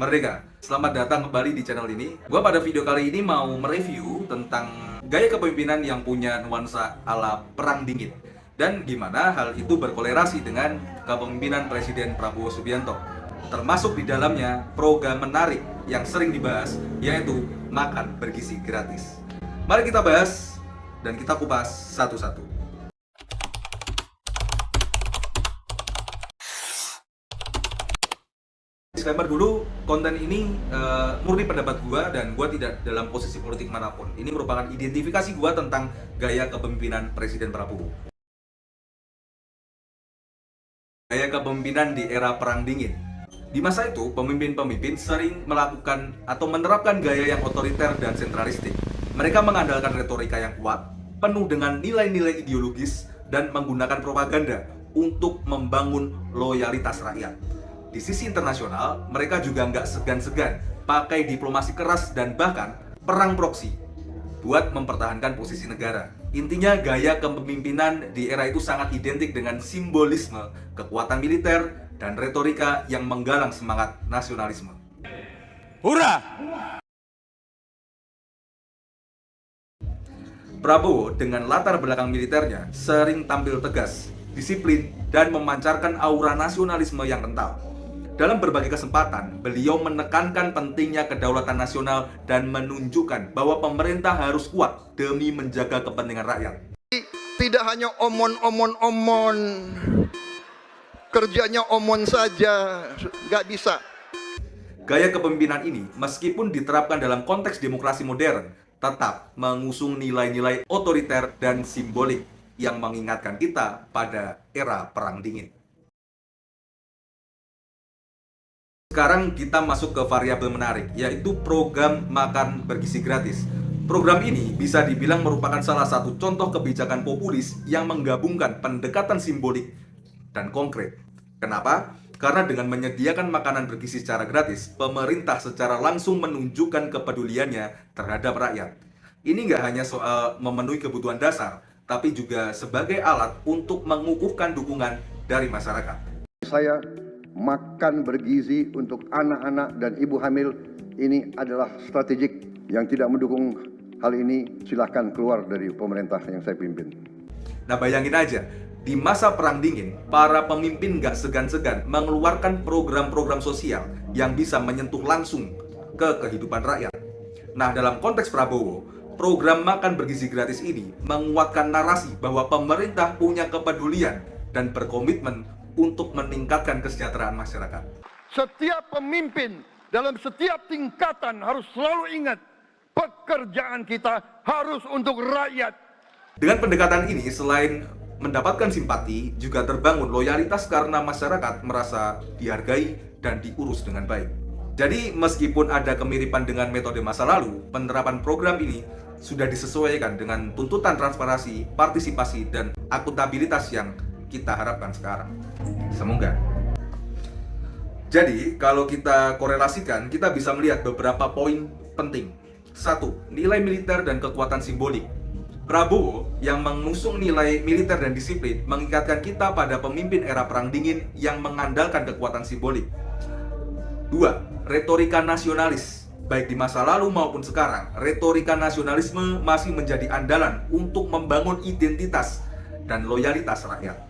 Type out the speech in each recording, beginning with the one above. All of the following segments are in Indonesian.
Merdeka, selamat datang kembali di channel ini. Gua pada video kali ini mau mereview tentang gaya kepemimpinan yang punya nuansa ala perang dingin dan gimana hal itu berkolerasi dengan kepemimpinan Presiden Prabowo Subianto. Termasuk di dalamnya program menarik yang sering dibahas, yaitu makan bergizi gratis. Mari kita bahas dan kita kupas satu-satu. Disclaimer dulu, konten ini murni pendapat gua dan gua tidak dalam posisi politik manapun. Ini merupakan identifikasi gua tentang gaya kepemimpinan Presiden Prabowo. Gaya kepemimpinan di era Perang Dingin. Di masa itu, pemimpin-pemimpin sering melakukan atau menerapkan gaya yang otoriter dan sentralistik. Mereka mengandalkan retorika yang kuat, penuh dengan nilai-nilai ideologis, dan menggunakan propaganda untuk membangun loyalitas rakyat. Di sisi internasional, mereka juga nggak segan-segan pakai diplomasi keras dan bahkan perang proksi buat mempertahankan posisi negara. Intinya, gaya kepemimpinan di era itu sangat identik dengan simbolisme, kekuatan militer, dan retorika yang menggalang semangat nasionalisme. Hurra! Prabowo dengan latar belakang militernya sering tampil tegas, disiplin, dan memancarkan aura nasionalisme yang kental. Dalam berbagai kesempatan, beliau menekankan pentingnya kedaulatan nasional dan menunjukkan bahwa pemerintah harus kuat demi menjaga kepentingan rakyat. Tidak hanya omon, kerjanya omon saja, nggak bisa. Gaya kepemimpinan ini, meskipun diterapkan dalam konteks demokrasi modern, tetap mengusung nilai-nilai otoriter dan simbolik yang mengingatkan kita pada era Perang Dingin. Sekarang kita masuk ke variabel menarik, yaitu program makan bergizi gratis. Program ini bisa dibilang merupakan salah satu contoh kebijakan populis yang menggabungkan pendekatan simbolik dan konkret. Kenapa? Karena dengan menyediakan makanan bergizi secara gratis, pemerintah secara langsung menunjukkan kepeduliannya terhadap rakyat. Ini nggak hanya soal memenuhi kebutuhan dasar, tapi juga sebagai alat untuk mengukuhkan dukungan dari masyarakat. Saya makan bergizi untuk anak-anak dan ibu hamil ini adalah strategik. Yang tidak mendukung hal ini silahkan keluar dari pemerintah yang saya pimpin. Nah, bayangin aja, di masa Perang Dingin, para pemimpin nggak segan-segan mengeluarkan program-program sosial yang bisa menyentuh langsung ke kehidupan rakyat. Nah, dalam konteks Prabowo, program makan bergizi gratis ini menguatkan narasi bahwa pemerintah punya kepedulian dan berkomitmen untuk meningkatkan kesejahteraan masyarakat. Setiap pemimpin dalam setiap tingkatan harus selalu ingat, pekerjaan kita harus untuk rakyat. Dengan pendekatan ini, selain mendapatkan simpati, juga terbangun loyalitas karena masyarakat merasa dihargai dan diurus dengan baik. Jadi, meskipun ada kemiripan dengan metode masa lalu, penerapan program ini sudah disesuaikan dengan tuntutan transparansi, partisipasi, dan akuntabilitas yang kita harapkan sekarang. Semoga. Jadi, kalau kita korelasikan, kita bisa melihat beberapa poin penting. 1. Nilai militer dan kekuatan simbolik. Prabowo yang mengusung nilai militer dan disiplin mengingatkan kita pada pemimpin era Perang Dingin yang mengandalkan kekuatan simbolik. 2. Retorika nasionalis. Baik di masa lalu maupun sekarang, retorika nasionalisme masih menjadi andalan untuk membangun identitas dan loyalitas rakyat.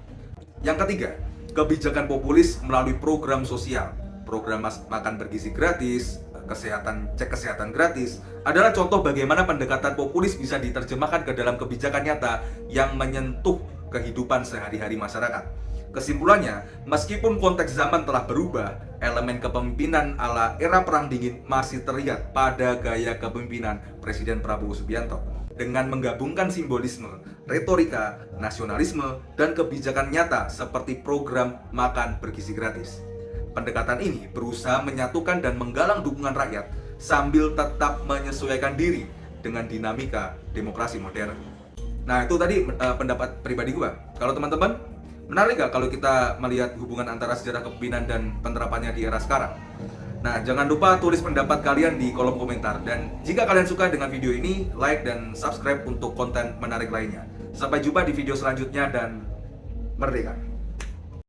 Yang ketiga, kebijakan populis melalui program sosial. Program makan bergizi gratis, cek kesehatan gratis adalah contoh bagaimana pendekatan populis bisa diterjemahkan ke dalam kebijakan nyata yang menyentuh kehidupan sehari-hari masyarakat. Kesimpulannya, meskipun konteks zaman telah berubah, elemen kepemimpinan ala era Perang Dingin masih terlihat pada gaya kepemimpinan Presiden Prabowo Subianto. Dengan menggabungkan simbolisme, retorika, nasionalisme, dan kebijakan nyata seperti program makan bergizi gratis. Pendekatan ini berusaha menyatukan dan menggalang dukungan rakyat sambil tetap menyesuaikan diri dengan dinamika demokrasi modern. Nah, itu tadi pendapat pribadi gua. Kalau teman-teman, menarik gak kalau kita melihat hubungan antara sejarah kepemimpinan dan penerapannya di era sekarang? Nah, jangan lupa tulis pendapat kalian di kolom komentar. Dan jika kalian suka dengan video ini, like dan subscribe untuk konten menarik lainnya. Sampai jumpa di video selanjutnya dan merdeka!